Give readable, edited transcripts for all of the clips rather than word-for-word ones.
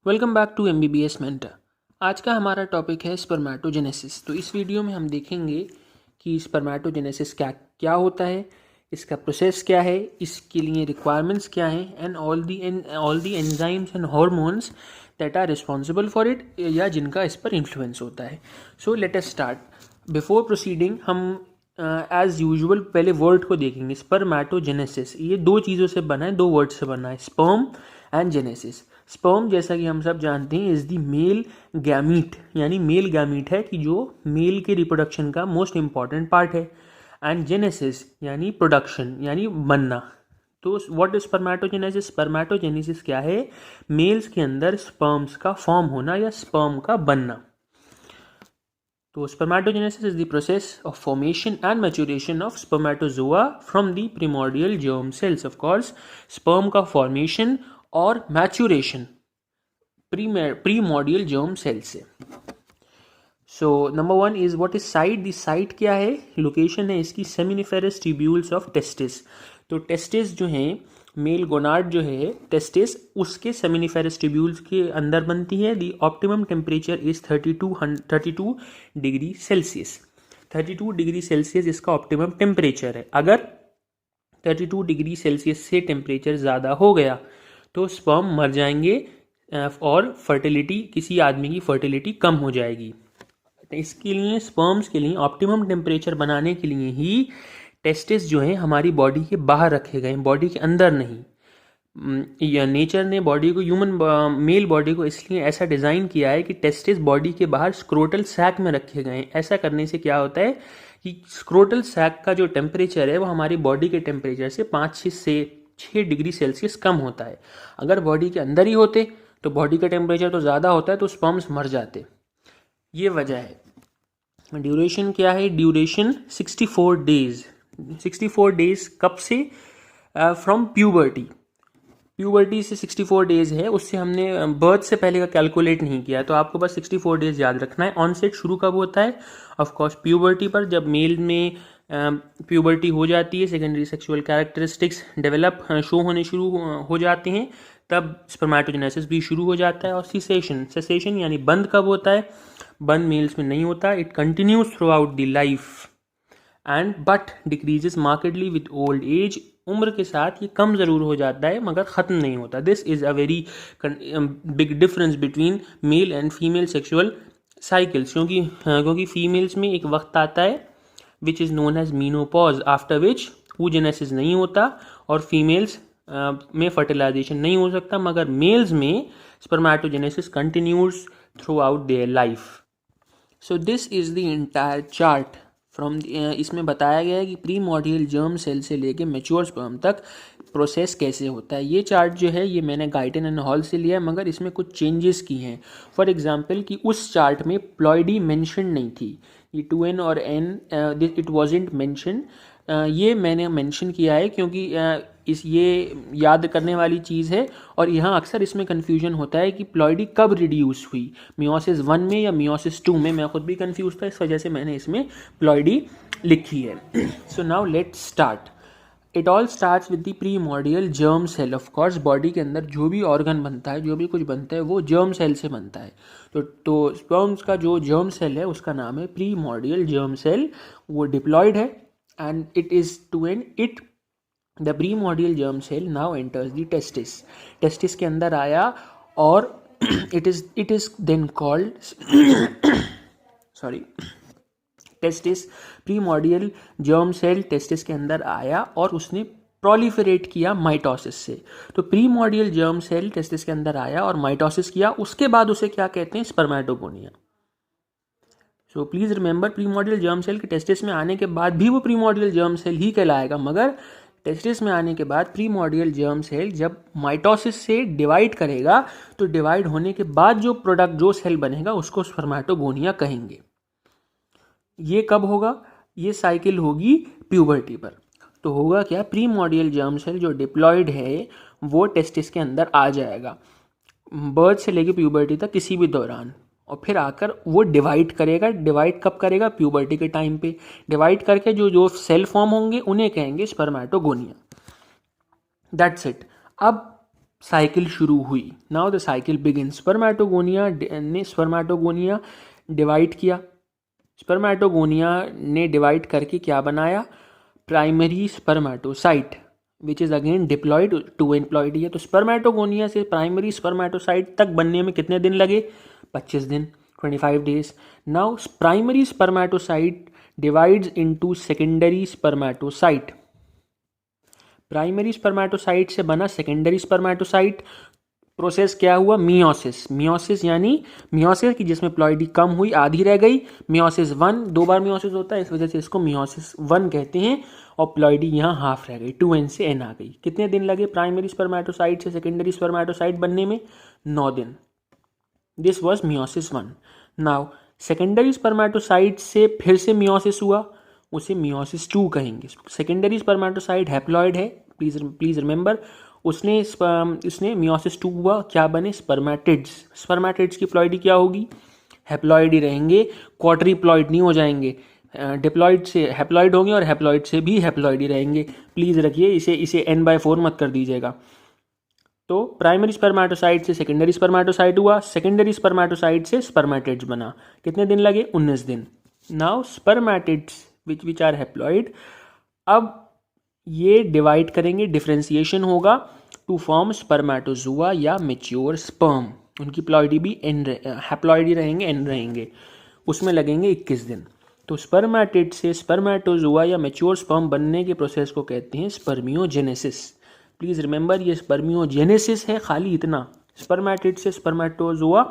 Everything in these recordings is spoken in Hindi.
Welcome back to MBBS mentor. आज का हमारा टॉपिक है स्पर्मेटोजेनेसिस। तो इस वीडियो में हम देखेंगे कि स्पर्मेटोजेनेसिस क्या क्या होता है, इसका प्रोसेस क्या है, इसके लिए रिक्वायरमेंट्स क्या हैं and all the enzymes and hormones that are responsible for it या जिनका इस पर इन्फ्लुएंस होता है। So let us start. Before proceeding हम एज यूजुअल पहले वर्ड को देखेंगे। स्पर्मेटोजेनेसिस ये दो चीज़ों से बना है, दो वर्ड से बना है, स्पर्म एंड जेनेसिस। स्पर्म जैसा कि हम सब जानते हैं इज द मेल गैमीट, यानी मेल गैमीट है कि जो मेल के रिप्रोडक्शन का मोस्ट इंपॉर्टेंट पार्ट है। एंड जेनेसिस यानी प्रोडक्शन यानी बनना। तो व्हाट इज स्पर्मेटोजेनेसिस? स्पर्मेटोजेनेसिस क्या है? मेल्स के अंदर स्पर्म्स का फॉर्म होना या स्पर्म का बनना। तो spermatogenesis is the process of formation and maturation of spermatozoa from the primordial germ cells. Of course, sperm का formation और maturation primordial germ cells से। So number one is what is site? The site क्या है? लोकेशन है इसकी seminiferous tubules of testis। तो testis जो है, मेल गोनाड जो है टेस्टिस, उसके सेमिनिफेरस ट्यूब्यूल्स के अंदर बनती है। दी optimum temperature is 32 degree Celsius. 32 degree Celsius इसका ऑप्टिमम टेम्परेचर है। अगर 32 डिग्री सेल्सियस से टेम्परेचर ज़्यादा हो गया तो स्पर्म मर जाएंगे और फर्टिलिटी, किसी आदमी की फर्टिलिटी कम हो जाएगी। इसके लिए स्पर्म्स के लिए ऑप्टिमम टेम्परेचर बनाने के लिए ही टेस्टिस जो है हमारी बॉडी के बाहर रखे गए, बॉडी के अंदर नहीं। या नेचर ने बॉडी को, मेल बॉडी को इसलिए ऐसा डिज़ाइन किया है कि टेस्टिस बॉडी के बाहर स्क्रोटल सैक में रखे गए हैं। ऐसा करने से क्या होता है कि स्क्रोटल सैक का जो टेम्परेचर है वो हमारी बॉडी के टेम्परेचर से 5 से 6 डिग्री सेल्सियस कम होता है। अगर बॉडी के अंदर ही होते तो बॉडी का टेम्परेचर तो ज़्यादा होता है, तो स्पर्म्स मर जाते। ये वजह है। ड्यूरेशन क्या है? Duration 64 days. 64 डेज कब से? फ्रॉम प्यूबर्टी से 64 डेज है। उससे हमने बर्थ से पहले का कैलकुलेट नहीं किया, तो आपको बस 64 डेज याद रखना है। ऑनसेट शुरू कब होता है? ऑफ कोर्स प्यूबर्टी पर। जब मेल में प्यूबर्टी हो जाती है, secondary sexual characteristics develop show होने शुरू हो जाते हैं, तब स्पर्मेटोजेनेसिस भी शुरू हो जाता है। और सेसेशन यानी बंद कब होता है? बंद मेल्स में नहीं होता। It continues through out the life and but decreases markedly with old age. उम्र के साथ ये कम ज़रूर हो जाता है मगर ख़त्म नहीं होता। This is a very big difference between male and female sexual cycles. क्योंकि फीमेल्स में एक वक्त आता है which is known as menopause, after which oogenesis नहीं होता और फीमेल्स में फर्टिलाइजेशन नहीं हो सकता, मगर मेल्स में spermatogenesis continues through out their life. So this is the entire chart from. इसमें बताया गया है कि प्री मॉर्डियल जर्म सेल से लेके मैच्योर स्पर्म तक प्रोसेस कैसे होता है। ये चार्ट जो है ये मैंने गाइटन एंड हॉल से लिया है, मगर इसमें कुछ चेंजेस की हैं। फॉर एग्जांपल कि उस चार्ट में प्लॉइडी मेंशन नहीं थी, ये 2n और n इट वाजंट मेंशन। ये मैंने मेंशन किया है क्योंकि ये याद करने वाली चीज़ है। और यहाँ अक्सर इसमें कन्फ्यूजन होता है कि प्लॉइडी कब रिड्यूस हुई, मियोसिस 1 में या मियोसिस 2 में। मैं खुद भी कंफ्यूज था, इस वजह से मैंने इसमें प्लॉइडी लिखी है। So now let's start. It all starts with the primordial germ cell. Of course body के अंदर जो भी ऑर्गन बनता है, जो भी कुछ बनता है, वो जर्म सेल से बनता है। तो स्पर्म्स का जो जर्म सेल है उसका नाम है प्रीमॉर्डियल जर्म सेल। वो डिप्लॉयड है and it is two n it the primordial germ cell now enters the testis. Testis के अंदर आया और it is then called sorry testis. Primordial germ cell testis के अंदर आया और उसने प्रोलिफरेट किया माइटोसिस से। तो प्रीमॉर्डियल जर्म सेल टेस्टिस के अंदर आया और माइटोसिस किया, उसके बाद उसे क्या कहते हैं? Spermatogonia. So please remember, primordial germ cell के टेस्टिस में आने के बाद भी वो प्रीमॉर्डियल जर्म सेल ही कहलाएगा, मगर टेस्टिस में आने के बाद प्रीमॉर्डियल जर्म सेल जब माइटोसिस से डिवाइड करेगा तो डिवाइड होने के बाद जो प्रोडक्ट, जो सेल बनेगा, उसको स्पर्मेटोगोनिया कहेंगे। ये कब होगा? ये साइकिल होगी प्यूबर्टी पर। तो होगा क्या? प्रीमॉर्डियल जर्म सेल जो डिप्लॉयड है वो टेस्टिस के अंदर आ जाएगा बर्थ से लेके प्यूबर्टी तक किसी भी दौरान, और फिर आकर वो डिवाइड करेगा। डिवाइड कब करेगा? प्यूबर्टी के टाइम पे। डिवाइड करके जो जो सेल फॉर्म होंगे उन्हें कहेंगे स्पर्मेटोगोनिया। That's it. अब साइकिल शुरू हुई। Now the cycle begin. Spermatogonia divide किया। स्पर्मेटोगोनिया ने डिवाइड करके क्या बनाया? Primary spermatocyte which is again diploid to employed है। तो स्पर्मेटोगोनिया से प्राइमरी स्पर्मेटोसाइट तक बनने में कितने दिन लगे? 25 दिन, 25 days. Now primary spermatocyte divides into secondary spermatocyte. Primary spermatocyte से बना सेकेंडरी स्पर्मेटोसाइट। प्रोसेस क्या हुआ? मियोसिस यानी मियोसिस की जिसमें प्लॉइडी कम हुई, आधी रह गई। मियोसिस 1, 2 बार मियोसिस होता है, इस वजह से इसको मियोसिस 1 कहते हैं। और प्लॉइडी यहाँ हाफ रह गई, 2n से n आ गई। कितने दिन लगे प्राइमरी स्पर्मेटोसाइट से सेकेंडरी स्पर्मेटोसाइट बनने में? 9 दिन। This was meiosis 1। Now secondary spermatocyte से फिर से मियोसिस हुआ, उसे मियोसिस 2 कहेंगे। सेकेंडरी स्पर्मेटोसाइट हैप्लॉइड है, प्लीज रिमेंबर। उसने मियोसिस 2 हुआ, क्या बने? स्पर्मेटिड्स। स्पर्मेटिड्स की प्लॉइडी क्या होगी? हैप्लॉइड ही रहेंगे, क्वाड्रिप्लॉइड नहीं हो जाएंगे। डिप्लॉइड से हैप्लॉइड होंगे और हैप्लॉइड से भी हैप्लॉइड ही रहेंगे। प्लीज़ रखिए, इसे n/4 मत कर दीजिएगा। तो प्राइमरी स्पर्मेटोसाइट से सेकेंडरी स्पर्मेटोसाइट हुआ, सेकेंडरी स्पर्मेटोसाइट से स्पर्मेटिड्स बना। कितने दिन लगे? 19 दिन। Now spermatids which are haploid, अब ये डिवाइड करेंगे, डिफ्रेंसिएशन होगा टू फॉर्म स्पर्मेटोजुआ या मैच्योर स्पर्म। उनकी प्लॉइडी भी हैप्लॉइड ही रहेंगे, एन रहेंगे, उसमें लगेंगे 21 दिन। तो स्पर्मेटिड से स्पर्मेटोजुआ या मैच्योर स्पर्म बनने के प्रोसेस को कहते हैं स्पर्मियोजेनेसिस। प्लीज़ रिमेंबर, ये स्पर्मियोजेनेसिस है, खाली इतना, स्पर्मेटिड से स्पर्मेटोजुआ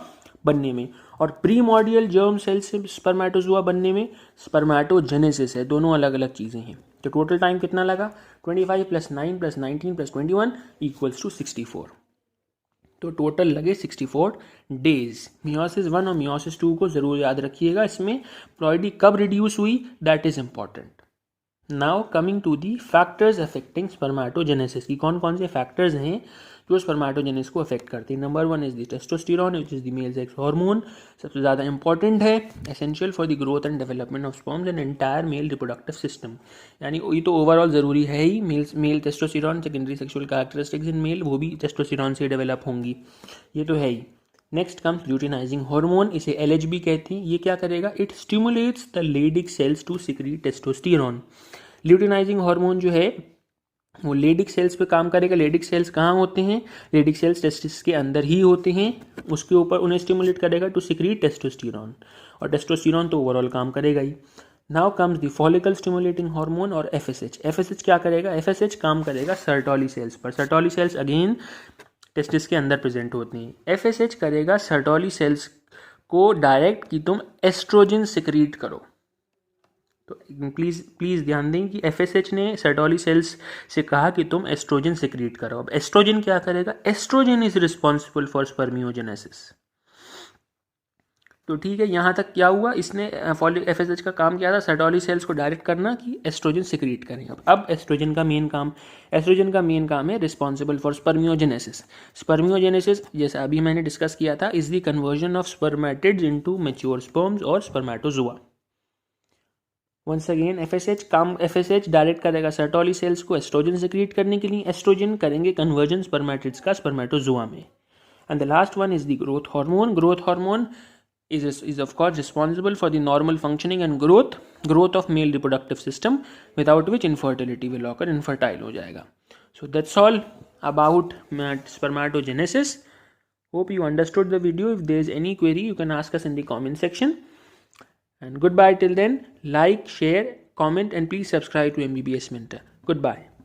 बनने में। और प्रीमॉर्डियल जर्म सेल से स्पर्मेटोजुआ बनने में स्पर्मेटोजेनेसिस है। दोनों अलग अलग चीज़ें हैं। तो टोटल टाइम कितना लगा? 25 + 9 + 19 + 21 = 64। तो टोटल लगे 64 डेज। मियोसिस 1 और मियोसिस 2 को ज़रूर याद रखिएगा। इसमें प्लॉइडी कब रिड्यूस हुई, that is important. Now coming to the factors affecting spermatogenesis की कौन कौन से फैक्टर्स हैं जो स्पर्मेटोजेनेसिस को अफेक्ट करते हैं। Number 1 is the testosterone which is the male sex hormone. सबसे ज़्यादा इंपॉर्टेंट है, essential for the growth and development of sperms and entire male reproductive system. यानी ये तो ओवरऑल ज़रूरी है ही। Male testosterone, secondary sexual characteristics in male, वो भी टेस्टोस्टेरोन से डेवलप होंगी, ये तो है ही। नेक्स्ट कम्स ल्यूटिनाइजिंग हार्मोन, इसे LHB कहते हैं। ये क्या करेगा? It stimulates the Leydig cells to secrete testosterone. Luteinizing hormone जो है वो लेडिक सेल्स पे काम करेगा। लेडिक सेल्स कहाँ होते हैं? लेडिक सेल्स टेस्टिस के अंदर ही होते हैं। उसके ऊपर उन्हें स्टिमुलेट करेगा टू सिक्रीट टेस्टोस्टेरोन, और टेस्टोस्टेरोन तो ओवरऑल काम करेगा ही। Now comes the follicle stimulating hormone और FSH। FSH क्या करेगा? FSH काम करेगा सर्टोली सेल्स पर। सर्टोली सेल्स अगेन टेस्टिस के अंदर प्रेजेंट होती हैं। FSH करेगा सर्टोली सेल्स को डायरेक्ट कि तुम एस्ट्रोजन सिक्रीट करो। तो प्लीज़ ध्यान दें कि FSH ने सर्टोली सेल्स से कहा कि तुम एस्ट्रोजन सिक्रीट करो। अब एस्ट्रोजन क्या करेगा? Estrogen is responsible for spermiogenesis. तो ठीक है, यहाँ तक क्या हुआ? इसने FSH का काम किया था सर्टोली सेल्स को डायरेक्ट करना कि एस्ट्रोजन सिक्रीट करें। अब एस्ट्रोजन का मेन काम है रिस्पॉन्सिबल फॉर स्पर्मियोजेनेसिस। स्पर्मियोजेनेसिस जैसा अभी मैंने डिस्कस किया था is the conversion of spermatids into mature sperms और spermatozoa. Once again FSH direct करेगा सर्टोली सेल्स को एस्ट्रोजन सिक्रीट करने के लिए। एस्ट्रोजन करेंगे कन्वर्जन स्पर्मेटिड्स का स्पर्मेटोजुआ में। And the last one is the growth hormone. Growth hormone is of course responsible for the normal functioning and growth of male reproductive system, without which infertility will occur, infertile हो जाएगा. So that's all about spermatogenesis. Hope you understood the video. If there is any query, you can ask us in the comment section. And goodbye till then. Like, share, comment, and please subscribe to MBBS Mentor. Goodbye.